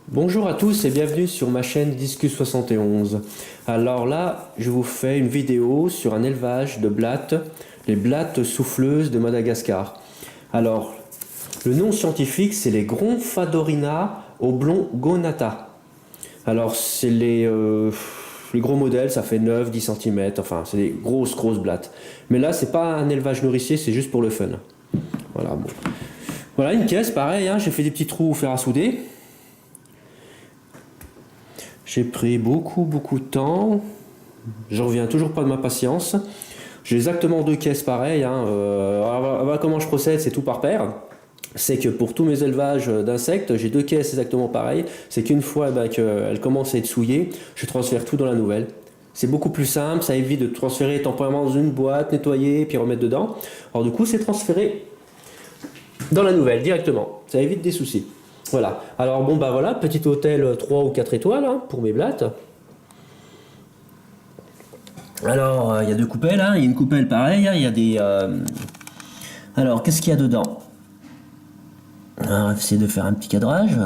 Bonjour à tous et bienvenue sur ma chaîne Discus71. Alors là, je vous fais une vidéo sur un élevage de blattes, les blattes souffleuses de Madagascar. Alors, le nom scientifique c'est les Gronfadorina oblongonata. Alors, c'est les gros modèles, ça fait 9-10 cm, enfin, c'est des grosses blattes. Mais là, c'est pas un élevage nourricier, c'est juste pour le fun. Voilà, bon. Voilà une caisse, pareil, hein, j'ai fait des petits trous au fer à souder. J'ai pris beaucoup de temps. Je reviens toujours pas de ma patience. J'ai exactement 2 caisses pareilles. Hein. Voilà comment je procède, c'est tout par paire. C'est que pour tous mes élevages d'insectes, j'ai 2 caisses exactement pareilles. C'est qu'une fois qu'elles commencent à être souillées, je transfère tout dans la nouvelle. C'est beaucoup plus simple, ça évite de transférer temporairement dans une boîte, nettoyer, puis remettre dedans. Alors du coup, c'est transféré dans la nouvelle directement. Ça évite des soucis. Voilà, alors bon bah voilà, petit hôtel 3 ou 4 étoiles hein, pour mes blattes. Alors il y a 2 coupelles, hein. Il y a une coupelle pareille, hein. Il y a des... Alors qu'est-ce qu'il y a dedans? On va essayer de faire un petit cadrage.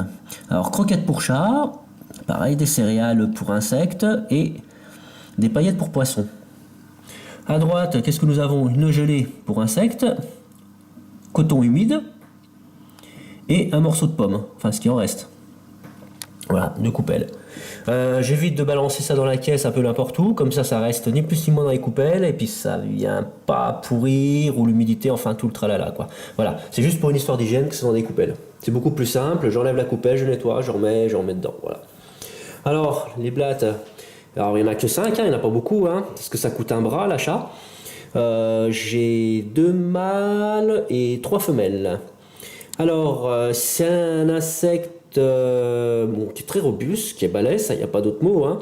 Alors croquettes pour chat, pareil, des céréales pour insectes et des paillettes pour poissons. À droite, qu'est-ce que nous avons? Une gelée pour insectes, coton humide, et un morceau de pomme, enfin ce qui en reste. Voilà, 2 coupelles. J'évite de balancer ça dans la caisse un peu n'importe où, comme ça reste ni plus ni moins dans les coupelles, et puis ça vient pas pourrir, ou l'humidité, enfin tout le tralala quoi. Voilà, c'est juste pour une histoire d'hygiène que c'est dans des coupelles. C'est beaucoup plus simple, j'enlève la coupelle, je nettoie, je remets dedans, voilà. Alors, les blattes, alors il n'y en a que 5, hein, il n'y en a pas beaucoup, hein, parce que ça coûte un bras l'achat. J'ai 2 mâles et 3 femelles. Alors, c'est un insecte bon, qui est très robuste, qui est balèze, il n'y a pas d'autre mot. Hein.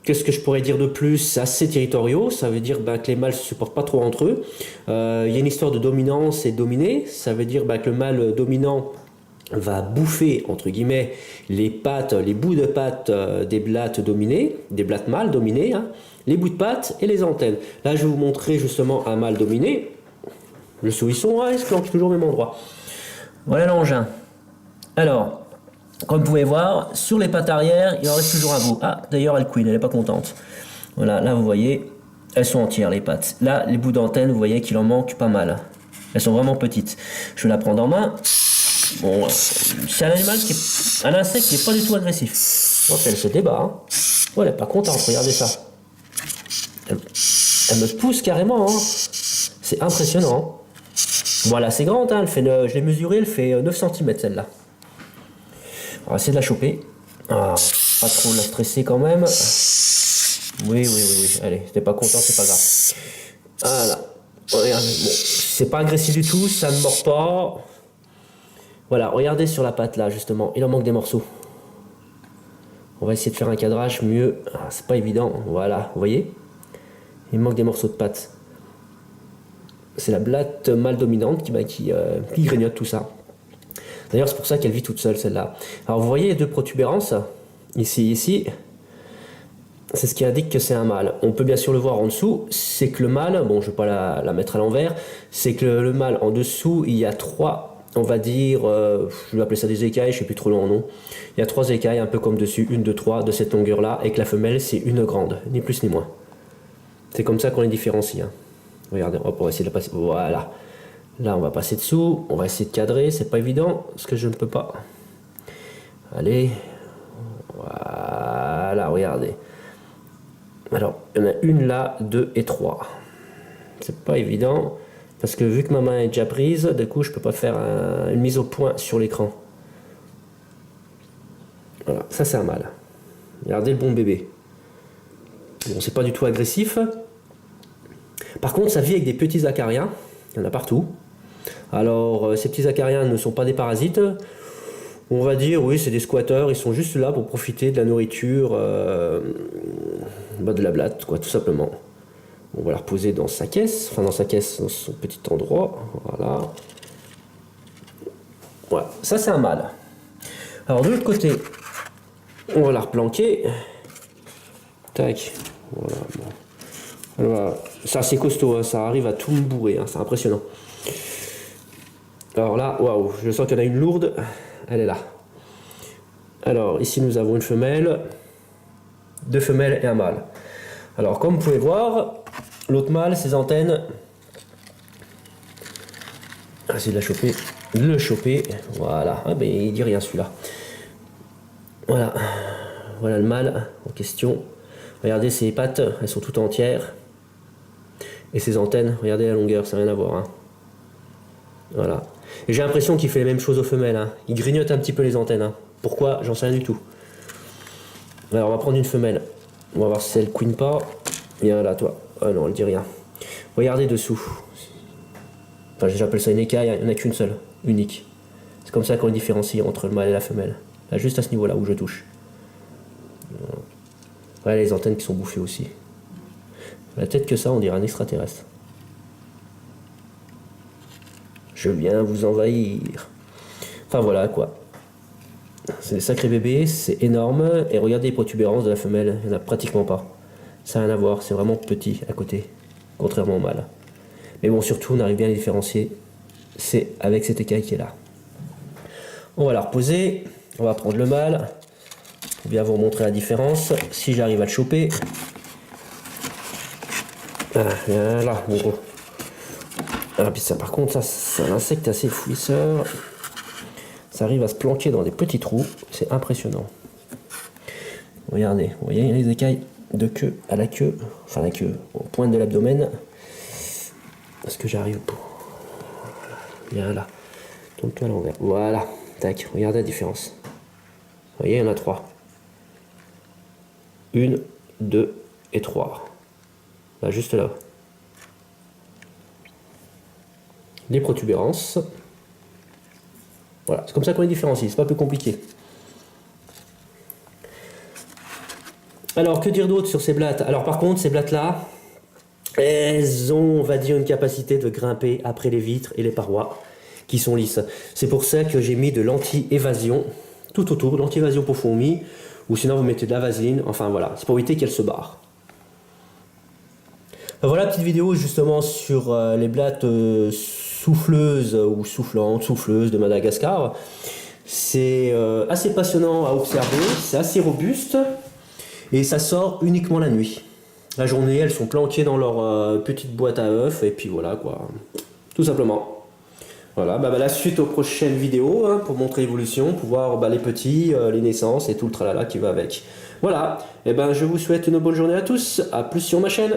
Qu'est-ce que je pourrais dire de plus? C'est assez territoriaux, ça veut dire que les mâles ne se supportent pas trop entre eux. Il y a une histoire de dominance et dominé, ça veut dire que le mâle dominant va bouffer, entre guillemets, les pattes, les bouts de pattes des blattes dominées, des blattes mâles dominées, hein, les bouts de pattes et les antennes. Là, je vais vous montrer justement un mâle dominé. Le sourisson, il se planque toujours au même endroit. Voilà l'engin. Alors, comme vous pouvez voir, sur les pattes arrière, il en reste toujours un bout. Ah, d'ailleurs, elle couine, elle n'est pas contente. Voilà, là vous voyez, elles sont entières les pattes. Là, les bouts d'antenne, vous voyez qu'il en manque pas mal. Elles sont vraiment petites. Je vais la prendre en main. Bon, c'est un animal qui est un insecte qui n'est pas du tout agressif. Donc elle se débat. Hein. Oh, elle n'est pas contente, regardez ça. Elle me pousse carrément. Hein. C'est impressionnant. Voilà, c'est grande, hein, je l'ai mesurée, elle fait 9 cm celle-là. On va essayer de la choper. Ah, pas trop la stresser quand même. Oui. Allez, t'es pas content, c'est pas grave. Voilà. Regardez, bon, c'est pas agressif du tout, ça ne mord pas. Voilà, regardez sur la patte là, justement. Il en manque des morceaux. On va essayer de faire un cadrage mieux. Ah, c'est pas évident. Voilà, vous voyez? Il manque des morceaux de patte. C'est la blatte mâle dominante qui grignote tout ça. D'ailleurs, c'est pour ça qu'elle vit toute seule, celle-là. Alors, vous voyez les 2 protubérances, ici. C'est ce qui indique que c'est un mâle. On peut bien sûr le voir en dessous. C'est que le mâle, bon, je ne vais pas la mettre à l'envers, c'est que le mâle, en dessous, il y a 3, on va dire, je vais appeler ça des écailles, je ne sais plus trop le nom. Il y a 3 écailles, un peu comme dessus, 1, 2, 3, de cette longueur-là, et que la femelle, c'est une grande, ni plus ni moins. C'est comme ça qu'on les différencie, hein. Regardez, hop, on va essayer de la passer. Voilà. Là, on va passer dessous. On va essayer de cadrer. C'est pas évident parce que je ne peux pas. Allez. Voilà, regardez. Alors, il y en a une là, 2 et 3. C'est pas évident parce que vu que ma main est déjà prise, du coup, je peux pas faire une mise au point sur l'écran. Voilà, ça c'est un mâle. Regardez le bon bébé. Bon, c'est pas du tout agressif. Par contre, ça vit avec des petits acariens, il y en a partout. Alors, ces petits acariens ne sont pas des parasites. On va dire, oui, c'est des squatteurs, ils sont juste là pour profiter de la nourriture de la blatte, quoi, tout simplement. On va la reposer dans sa caisse, enfin dans sa caisse, dans son petit endroit. Voilà. Voilà, ça c'est un mâle. Alors de l'autre côté, on va la replanquer. Tac. Voilà. Bon. Alors, ça c'est costaud, hein, ça arrive à tout me bourrer, hein, c'est impressionnant. Alors là, waouh, je sens qu'il y en a une lourde, elle est là. Alors ici nous avons une femelle, 2 femelles et un mâle. Alors comme vous pouvez voir, l'autre mâle, ses antennes, on va essayer de le choper, voilà, ah ben il dit rien celui-là. Voilà, voilà le mâle en question. Regardez ses pattes, elles sont toutes entières. Et ses antennes, regardez la longueur, ça n'a rien à voir. Hein. Voilà. Et j'ai l'impression qu'il fait les mêmes choses aux femelles. Hein. Il grignote un petit peu les antennes. Hein. Pourquoi? J'en sais rien du tout. Alors on va prendre une femelle. On va voir si elle queen pas. Viens là toi. Ah non, elle dit rien. Regardez dessous. Enfin j'appelle ça une écaille, il n'y en a qu'une seule. Unique. C'est comme ça qu'on différencie entre le mâle et la femelle. Là, juste à ce niveau là où je touche. Voilà les antennes qui sont bouffées aussi. La tête que ça, on dirait un extraterrestre. Je viens vous envahir. Enfin voilà quoi. C'est des sacrés bébés, c'est énorme. Et regardez les protubérances de la femelle, il n'y en a pratiquement pas. Ça n'a rien à voir, c'est vraiment petit à côté. Contrairement au mâle. Mais bon, surtout, on arrive bien à les différencier. C'est avec cette écaille qui est là. On va la reposer. On va prendre le mâle. Pour bien vous montrer la différence. Si j'arrive à le choper. Ah, là, mon gros. Ah, puis ça, par contre, ça, c'est un insecte assez fouisseur. Ça arrive à se planquer dans des petits trous. C'est impressionnant. Regardez, vous voyez les écailles de queue à la queue. Enfin, la queue au point de l'abdomen. Est-ce que j'arrive pour... Viens là. Tourne-toi à l'envers. Voilà. Tac, regardez la différence. Vous voyez, il y en a 3. 1, 2 et 3. Là, juste là. Les protubérances. Voilà, c'est comme ça qu'on les différencie, c'est pas plus compliqué. Alors, que dire d'autre sur ces blattes? Alors, par contre, ces blattes-là, elles ont, on va dire, une capacité de grimper après les vitres et les parois qui sont lisses. C'est pour ça que j'ai mis de l'anti-évasion tout autour, l'anti-évasion pour fourmis, ou sinon vous mettez de la vaseline, enfin voilà, c'est pour éviter qu'elles se barrent. Voilà, petite vidéo justement sur les blattes souffleuses ou soufflantes, souffleuses de Madagascar. C'est assez passionnant à observer, c'est assez robuste et ça sort uniquement la nuit. La journée, elles sont planquées dans leur petite boîte à œufs et puis voilà quoi, tout simplement. Voilà, la suite aux prochaines vidéos hein, pour montrer l'évolution, pour voir les petits, les naissances et tout le tralala qui va avec. Voilà, et je vous souhaite une bonne journée à tous, à plus sur ma chaîne.